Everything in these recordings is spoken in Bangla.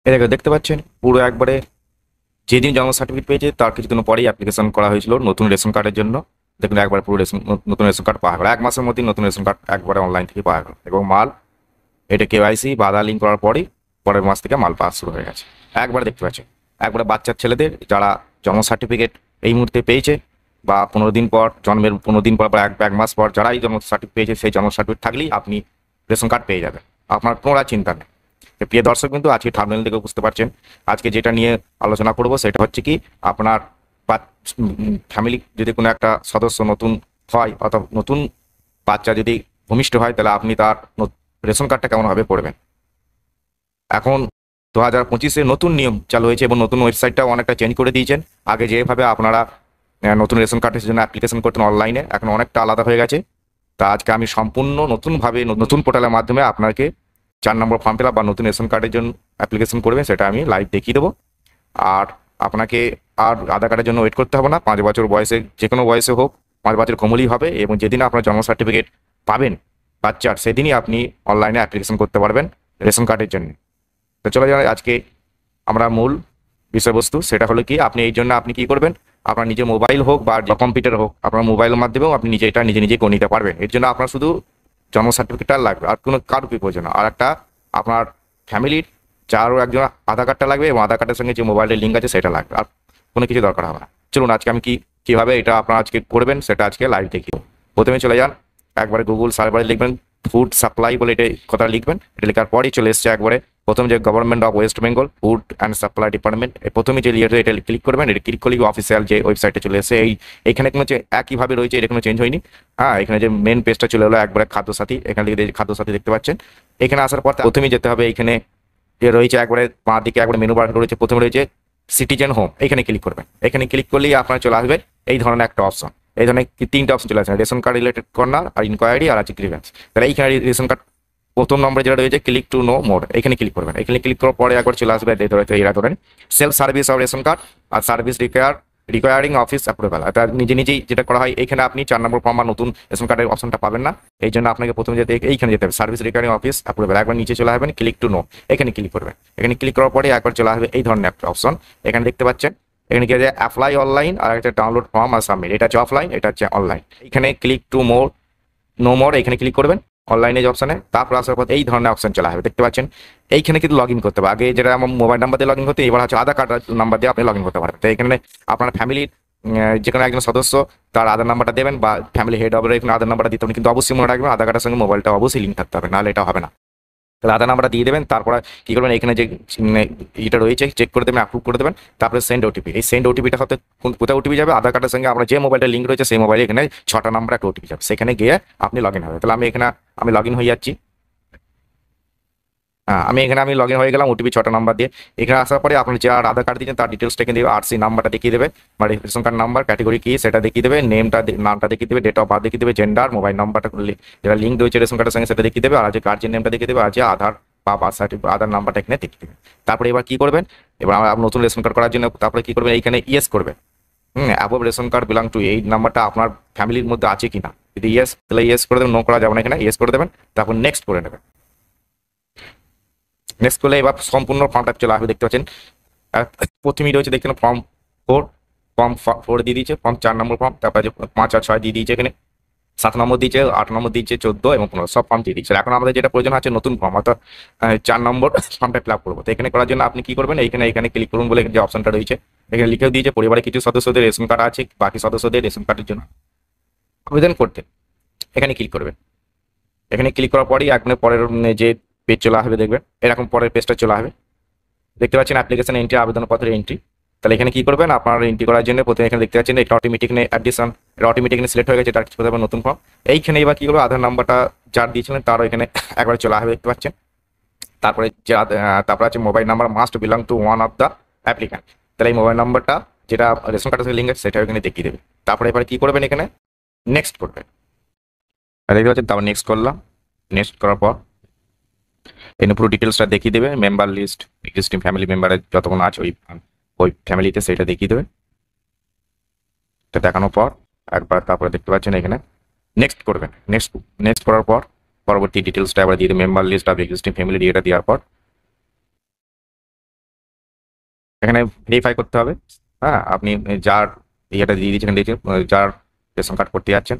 এই দেখো দেখতে পাচ্ছেন পুরো একবারে যেদিন জন্ম সার্টিফিকেট পেয়েছে তার কিছুদিন পরেই অ্যাপ্লিকেশন করা হয়েছিল নতুন রেশন কার্ডের জন্য। দেখুন একবার পুরো নতুন রেশন কার্ড পাওয়া গেল, 1 মাসের মধ্যেই নতুন রেশন কার্ড একবারে অনলাইন থেকে পাওয়া গেল। এবং মাল এটা কেওয়াইসি বা আধার লিঙ্ক করার পরেই পরের মাস থেকে মাল পাওয়া শুরু হয়ে গেছে। একবারে দেখতে পাচ্ছেন একবারে বাচ্চার ছেলেদের যারা জন্ম সার্টিফিকেট এই মুহূর্তে পেয়েছে বা 15 দিন পর, জন্মের 15 দিন পর বা এক মাস পর যারাই জন্ম সার্টিফিকেট পেয়েছে সেই জন্ম সার্টিফিকেট থাকলেই আপনি রেশন কার্ড পেয়ে যাবেন, আপনার কোনো চিন্তা নেই। তো প্রিয় দর্শক, কিন্তু আজকে থাম্বনেল থেকে বুঝতে পারছেন আজকে যেটা নিয়ে আলোচনা করব সেটা হচ্ছে কি আপনার ফ্যামিলি যদি কোনো একটা সদস্য নতুন হয় অথবা নতুন বাচ্চা যদি ভূমিষ্ঠ হয় তাহলে আপনি তার রেশন কার্ডটা কেমনভাবে করবেন। এখন 2025-এ নতুন নিয়ম চালু হয়েছে এবং নতুন ওয়েবসাইটটাও অনেকটা চেঞ্জ করে দিয়েছেন। আগে যেভাবে আপনারা নতুন রেশন কার্ডের জন্য অ্যাপ্লিকেশন করতেন অনলাইনে, এখন অনেকটা আলাদা হয়ে গেছে। তা আজকে আমি সম্পূর্ণ নতুনভাবে নতুন পোর্টালের মাধ্যমে আপনাকে 4 নম্বর ফর্ম ফিল আপ বা নতুন রেশন কার্ডের জন্য অ্যাপ্লিকেশন করবেন সেটা আমি লাইভ দেখিয়ে দেবো। আর আপনাকে আর আধার কার্ডের জন্য ওয়েট করতে হবে না। 5 বছর বয়সে যে কোনো বয়সে হোক 5 বছর কমলেই হবে, এবং যেদিন আপনার জন্ম সার্টিফিকেট পাবেন বাচ্চার সেদিনই আপনি অনলাইনে অ্যাপ্লিকেশন করতে পারবেন রেশন কার্ডের জন্য। তো চলে যান আজকে আমরা মূল বিষয়বস্তু, সেটা হলো কি আপনি এই জন্য আপনি কি করবেন, আপনার নিজের মোবাইল হোক বা কম্পিউটার হোক, আপনার মোবাইলের মাধ্যমেও আপনি এটা নিজে নিজে করে নিতে পারবেন। এর জন্য আপনার শুধু জন্ম সার্টিফিকেটটা লাগবে, আর কোনো কারো কি প্রয়োজন। আর একটা আপনার ফ্যামিলির যারও একজন আধার কার্ডটা লাগবে এবং আধার কার্ডের সঙ্গে যে মোবাইলের লিঙ্ক আছে সেটা লাগবে, আর কোনো কিছু দরকার হবে না। চলুন আজকে আমি কীভাবে এটা আপনারা আজকে করবেন সেটা আজকে লাইভ দেখি। প্রথমে চলে যান একবারে গুগল সার্ভারে লিখবেন ফুড সাপ্লাই বলে এটা কথা লিখবেন। এটা লেখার পরই চলে এসছে একবারে প্রথম যে government of West Bengal food and supply department, প্রথমে যে ইয়েটা এটা ক্লিক করবেন। এটা ক্লিক করলেই অফিসিয়াল যে ওয়েবসাইটে চলে এসে এইখানে কোনো একইভাবে রয়েছে, এটা কোনো চেঞ্জ হয়নি। হ্যাঁ, এখানে যে মেন পেজটা চলে এলো একবারে খাদ্য সাথী, এখানে লিখে খাদ্য সাথী দেখতে পাচ্ছেন। এখানে আসার পর প্রথমেই যেতে হবে, এখানে যে রয়েছে একবারে বাঁ দিকে একবারে মেনু বার রয়েছে, প্রথমে রয়েছে সিটিজেন হোম, এখানে ক্লিক করবেন। এখানে ক্লিক করলেই আপনার চলে আসবে এই ধরনের একটা অপশন। এই ধরনের 3টে অপশন চলে আসবে, রেশন কার্ড রিলেটেড কর্নার আর ইনকোয়ারি আর আছে গ্রিভেন্স। তাহলে এইখানে রেশন কার্ড প্রথম নম্বরে যেটা রয়েছে ক্লিক টু নো মোর, এখানে ক্লিক করবেন। এখানে ক্লিক করার পরে একবার চলে আসবে এরা ধরেন self service of ration card আর সার্ভিস রিকোয়ারিং অফিস অ্যাপ্রুভাল। এটা নিজে নিজেই যেটা করা হয়। এখানে আপনি 4 নম্বর ফর্ম বা নতুন রেশন কার্ডের অপশনটা পাবেন না, এই জন্য আপনাকে প্রথমে এইখানে যেতে হবে সার্ভিস রিকোয়ারিং অফিস অ্যাপ্রুভাল। একবার নিচে চলে আসবেন ক্লিক টু নো, এখানে ক্লিক করবেন। এখানে ক্লিক করার পরে একবার চলে আসবে এই ধরনের একটা অপশন, এখানে দেখতে পাচ্ছেন। এখানে কি আছে অ্যাপ্লাই অনলাইন আর একটা ডাউনলোড ফর্ম আর সাবমিট, এটা হচ্ছে অফলাইন, এটা হচ্ছে অনলাইন। এখানে click to more know more, এখানে ক্লিক করবেন অনলাইনে যে অপশানে। তারপর আসার পর এই ধরনের অপশন চলে আসবে, দেখতে পাচ্ছেন। এইখানে কিন্তু লগ ইন করতে হবে, আগে যেটা আমার মোবাইল নাম্বার দিয়ে লগ ইন করতে, এবার হচ্ছে আধার কার্ড নাম্বার দিয়ে আপনি লগ ইন করতে পারবেন। তো এখানে আপনার ফ্যামিলির যে কোনো একজন সদস্য তার আধার নাম্বারটা দেবেন বা ফ্যামিলি হেড হবে এখানে আধার নাম্বারটা দিতে হবে, কিন্তু অবশ্যই মনে রাখবেন আধার কার্ডের সঙ্গে মোবাইলটা অবশ্যই লিঙ্ক থাকতে হবে, নাহলে এটা হবে না। তাহলে আধার নাম্বারটা দিয়ে দেবেন, তারপর কী করবেন এখানে যে এটা রয়েছে চেক করে দেবেন, অ্যাপ্রুভ করে দেবেন। তারপরে সেন্ড ওটিপি, এই সেন্ড ওটিপিটা হতে কোথায় ওটিপি যাবে, আধার কার্ডের সঙ্গে আমরা যে মোবাইলটা লিঙ্ক রয়েছে সেই মোবাইলে এখানে 6টা নাম্বার একটা ওটিপি যাবে, সেখানে গিয়ে আপনি লগ ইন হবে। তাহলে আমি লগ ইন হয়ে যাচ্ছি। হ্যাঁ, আমি লগ ইন হয়ে গেলাম ওটিপি 6টা নাম্বার দিয়ে। এখানে আসার পরে আপনি যে আধার কার্ড দিয়েছেন তার ডিটেলসটা এখানে দেবে, আরসি নাম্বারটা দেখিয়ে দেবে বা রেশন কার্ড নাম্বার, ক্যাটেগরি কি সেটা দেখিয়ে দেবে, নামটা দেখিয়ে দেবে, ডেট অফ বার্থ দেখিয়ে দেবে, জেন্ডার, মোবাইল নাম্বারটা যেটা লিঙ্ক রয়েছে রেশন কার্ডের সঙ্গে সেটা দেখিয়ে দেবে, আর যে গার্জিয়ান নেমটা দেখিয়ে দেবে, আর যে আধার বা বার্থ সার্টিফিকেট আধার নাম্বারটা এখানে দেখিয়ে দেবে। তারপরে এবার কি করবেন, এবার আমরা নতুন রেশন কার্ড করার জন্য তারপরে কি করবেন, এইখানে ইয়েস করবেন। Above ration card belong to, এই নাম্বারটা আপনার ফ্যামিলির মধ্যে আছে কিনা, যদি ইয়েস তাহলে ইয়েস করে দেবেন, নো করা যাবে না, এখানে ইয়েস করে দেবেন। তারপর নেক্সট করে নেবেন। নেক্সট করলে এবার সম্পূর্ণ ফর্মটা চলে আসবে, দেখতে পাচ্ছেন। প্রথমেই রয়েছে দেখছেন ফর্ম 4 দিয়ে দিয়েছে, ফর্ম 4 নম্বর ফর্ম, তারপরে 5 আর 6 দিয়ে দিয়েছে, এখানে 7 নম্বর দিয়েছে, 8 নম্বর দিয়েছে, 14 এবং 15 সব ফর্ম দিয়ে দিচ্ছে। এখন আমাদের যেটা প্রয়োজন আছে নতুন ফর্ম, অর্থাৎ 4 নম্বর ফর্মটা ফিল আপ করবো। তো এখানে করার জন্য আপনি কি করবেন, এখানে ক্লিক করুন বলে যে অপশনটা রয়েছে এখানে লিখেও দিয়েছে পরিবারে কিছু সদস্যদের রেশন কার্ড আছে, বাকি সদস্যদের রেশন কার্ডের জন্য আবেদন করতে এখানে ক্লিক করবেন। এখানে ক্লিক করার পরেই আপনার পরের যে পেজ চলে আসবে, দেখবেন এরকম পরের পেজটা চলে আসবে, দেখতে পাচ্ছেন অ্যাপ্লিকেশন এন্ট্রি, আবেদনপত্রের এন্ট্রি। তাহলে এখানে কি করবেন, আপনার এন্ট্রি করার জন্য প্রথমে এখানে দেখতে পাচ্ছেন একটা অটোমেটিক অ্যাডিশন, এটা অটোমেটিকলি সিলেক্ট হয়ে গেছে, তার কিছু করতে নতুন ফর্ম। এইখানে এবার কি করবো, আধার নাম্বারটা যার দিয়েছিলেন তারও এখানে একবার চলে আসবে, দেখতে পাচ্ছেন। তারপরে তারপর আছে mobile number must belong to one of the applicant, তাহলে এই মোবাইল নাম্বারটা যেটা রেশন কার্ডের সাথে লিঙ্ক আছে সেটা এখানে দেখিয়ে দেবে। তারপরে এবার কি করবেন, এখানে নেক্সট করবেন। দেখতে পাচ্ছেন, তারপর নেক্সট করলাম। নেক্সট করার পর এখানে পুরো ডিটেলসটা দেখিয়ে দেবে, মেম্বার লিস্ট, এক্সিস্টিং ফ্যামিলি মেম্বারের যতক্ষণ আছে ওই ফ্যামিলিতে সেটা দেখিয়ে দেবে। এটা দেখানোর পর একবার তারপরে দেখতে পাচ্ছেন এখানে নেক্সট করবেন। নেক্সট করার পর পরবর্তী ডিটেলসটা আবার দিয়ে দেবে, member list of existing family দিয়ে এটা দেওয়ার পর এখানে ভেরিফাই করতে হবে। হ্যাঁ, আপনি যার ইয়েটা দিয়ে দিয়েছেন, যার রেশন কার্ড করতে যাচ্ছেন,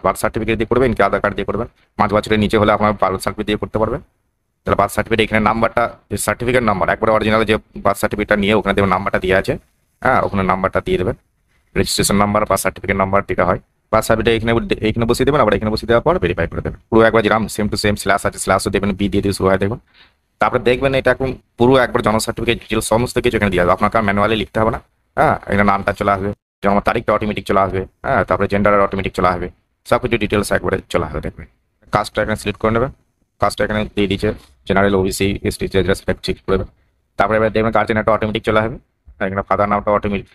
বার্থ সার্টিফিকেট দিয়ে করবেন কি আধার কার্ড দিয়ে করবেন। 5 বছরের নিচে হলে আপনার বার্থ সার্টিফিকেট দিয়ে করতে পারবেন। তাহলে বার্থ সার্টিফিকেট এখানে নাম্বারটা, যে সার্টিফিকেট নাম্বার একবারে অরিজিনাল যে বার্থ সার্টিফিকেটটা নিয়ে ওখানে দেবেন, নাম্বারটা দিয়ে আছে। হ্যাঁ, ওখানে নাম্বারটা দিয়ে দেবেন, রেজিস্ট্রেশন নাম্বার বা সার্টিফিকেট নাম্বার যেটা হয়। বার্থ সার্টিফিকেট এখানে বসিয়ে দেবেন, আবার এখানে বসিয়ে দেওয়ার পর ভেরিফাই করে দেবেন। পুরো একবার যেরকম সেম টু সেম স্ল্যাশ আছে, স্ল্যাশও দেবেন, বি দিয়ে দিয়ে শুরু হয় দেখুন। তারপরে দেখবেন এটা এখন পুরো একবার জন্ম সার্টিফিকেট ডিটেলস সমস্ত কিছু এখানে দিয়ে দেবে, আপনাকে ম্যানুয়ালি লিখতে হবে না। হ্যাঁ, এখানে নামটা চলে আসবে, জন্ম তারিখটা অটোমেটিক চলে আসবে। হ্যাঁ, তারপরে জেন্ডার অটোমেটিক চলে আসবে, সব কিছু ডিটেলস একবারে চলে আসবে দেখবেন। কাস্টটা এখানে সিলেক্ট করে নেবেন, কাস্টটা এখানে দিয়ে দিচ্ছে জেনারেল, ওবিসি, এসটি, সেটা চেক করবেন। তারপরে এবার দেখবেন গার্জেন একটা অটোমেটিক চলে আসবে। এখানে ফাদার নামটা অটোমেটিক,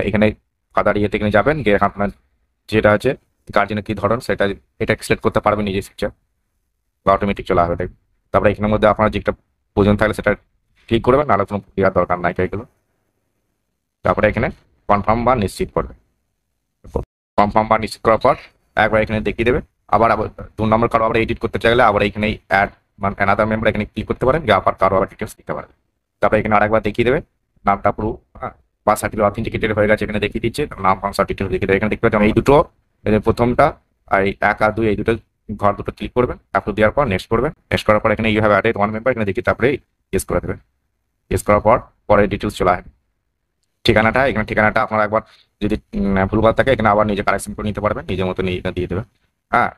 এখানে ফাদার ইয়েতে এখানে যাবেন, গিয়ে আপনার যেটা আছে গার্জেনের কি ধরন সেটা এটা সিলেক্ট করতে পারবেন নিজে ফিচার, বা অটোমেটিক চলে আসবে দেখবেন। তারপরে এখানের মধ্যে আপনার যেটা প্রয়োজন থাকলে সেটা ক্লিক করবেন, নাহলে কোনো দেওয়ার দরকার নাই এগুলো। তারপরে এখানে কনফার্ম বা নিশ্চিত করবে। কনফার্ম বা নিশ্চিত করার পর একবার এখানে দেখিয়ে দেবে। আবার 2 নম্বর কারো আবার এডিট করতে চাইলে আবার এখানে অ্যাড মানে অ্যানাদার মেম্বার এখানে ক্লিক করতে পারেন, আবার কারো আবার ডিটেলস দিতে পারেন। তারপরে এখানে আরেকবার দেখিয়ে দেবে নামটা পুরো, বার্থ সার্টিফিকেট অথেন্টিকেটেড হয়ে গেছে, এখানে দেখিয়ে দিচ্ছে নাম, সার্টিফিকেট দেখিয়ে দেবে। এখানে দেখতে পাচ্ছেন এই দুটো, প্রথমটা আর এই 1 আর 2 এই দুটো ঘর দুটো ক্লিক করবেন, অ্যাপ্রুভ দেওয়ার পর নেক্সট করবেন। নেক্সট করার পর এখানে ইউ হ্যাভ অ্যাডেড 1 মেম্বার এখানে দেখি, তারপরে ইয়েস করে দেবেন। ইয়েস করার পর পরে ডিটেলস চলে আসবে। ঠিকানাটা, এখানে ঠিকানাটা আপনার একবার যদি ভুলভাল থাকে এখানে আবার নিজে কারেকশন করে নিতে পারবেন, নিজের মতো নিয়ে দিয়ে দেবেন। হ্যাঁ,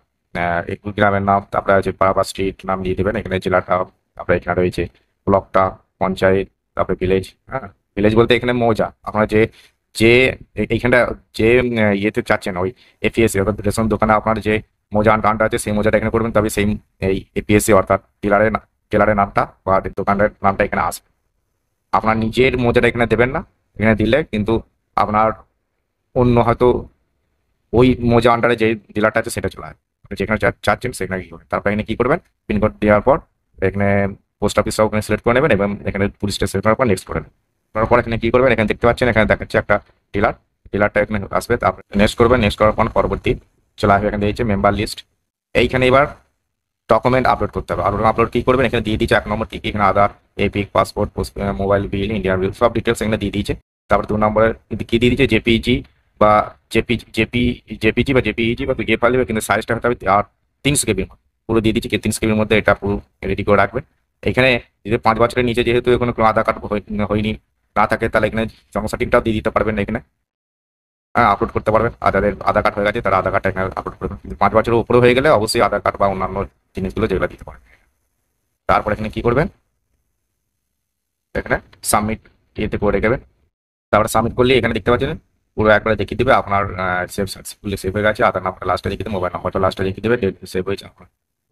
একটু গ্রামের নাম, তারপরে আছে পাড়া বা স্ট্রিট নাম দিয়ে দেবেন, এখানে জেলাটা, তারপরে এখানে রয়েছে ব্লকটা, পঞ্চায়েত, তারপরে ভিলেজ। হ্যাঁ, ভিলেজ বলতে এখানে মৌজা, আপনারা যে যে এইখানটা যে ইয়েতে চাচ্ছেন ওই এপিএসসি অর্থাৎ রেশন দোকানে আপনার যে মৌজা গানটা আছে সেই মৌজাটা এখানে করবেন, তবে সেই এই এপিএসসি অর্থাৎ ডিলারের নামটা বা দোকানের নামটা এখানে আসবে। আপনার নিজের মৌজাটা এখানে দেবেন না, এখানে দিলে কিন্তু আপনার অন্য হয়তো ওই মৌজা আন্ডারে যে ডিলারটা আছে সেটা চলে আসবে। আপনি যেখানে চাচ্ছেন সেখানে কি করবেন, তারপর এখানে কি করবেন, পিনকোড দেওয়ার পর এখানে পোস্ট অফিস সব এখানে সিলেক্ট করে নেবেন এবং এখানে পুলিশ স্টেশন করার পর নেক্সট করে নেবেন। করার পর এখানে কি করবেন, এখানে দেখতে পাচ্ছেন এখানে দেখাচ্ছে একটা ডিলারটা এখানে আসবে। তারপর নেক্সট করবেন, নেক্সট করার পর পরবর্তী চলে আসবে, এখানে দিয়েছে মেম্বার লিস্ট। এইখানে এবার ডকুমেন্ট আপলোড করতে হবে। আর আপলোড কি করবেন, এখানে দিয়ে দিচ্ছে 1 নম্বর কি কি, এখানে Aadhaar, EPIC, passport, mobile bill, Indian bill, সব ডিটেলস এখানে দিয়ে দিয়েছে। তারপর 2 নম্বরের কি দিয়ে দিচ্ছে, জেপিজি বা জেপিজি বা জেপিইজি বা পিডিএফ ফাইল দেবে, কিন্তু সাইজটা হতে হবে আর 300 কেবির পুরো দিয়ে দিচ্ছে, 300 কেবির মধ্যে এটা পুরো রেডি করে রাখবেন। এখানে যদি 5 বছরের নিচে যেহেতু কোনো আধার কার্ড হয়নি না থাকে, তাহলে এখানে জন্ম সার্টিফিকেটটাও দিয়ে দিতে পারবেন এখানে। হ্যাঁ, আপলোড করতে পারবেন। আর যাদের আধার কার্ড হয়ে গেছে তারা আধার কার্ডটা এখানে আপলোড করবেন, কিন্তু 5 বছরের উপরে হয়ে গেলে অবশ্যই আধার কার্ড বা অন্যান্য জিনিসগুলো যেগুলো দিতে পারবেন। তারপর এখানে কি করবেন, এখানে সাবমিট ইয়েতে করে রেখেবেন। তারপরে সাবমিট করলে এখানে দেখতে পাচ্ছেন পুরো একবারে দেখিয়ে দেবে আপনার সেভ সাকসেসফুলি সেভ হয়ে গেছে। আধার নাম্বারটা লাস্টে দেখিয়ে দেবে, মোবাইল নাম্বারটা লাস্টে দেখিয়ে দেবে, ডেট সেভ হয়েছে, আপনার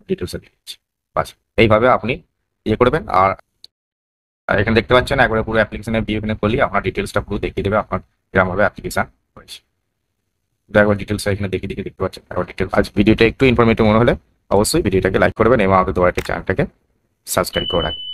ডিটেলসে দিয়ে দিচ্ছে। বাস এইভাবে আপনি ইয়ে করবেন। আর এখানে দেখতে পাচ্ছেন একবারে পুরো অ্যাপ্লিকেশনের ভিউ এখানে করলে আপনার ডিটেলসটা পুরো দেখিয়ে দেবে আপনার কিরকমভাবে অ্যাপ্লিকেশন হয়েছে। একবার ডিটেলস এখানে দেখতে পাচ্ছেন একবার ডিটেলস। আজ ভিডিওটা একটু ইনফরমেটিভ মনে হলে অবশ্যই ভিডিওটাকে লাইক করবেন এবং আমাদের দোয়ারটি চ্যানেলটাকে সাবস্ক্রাইব করে রাখবেন।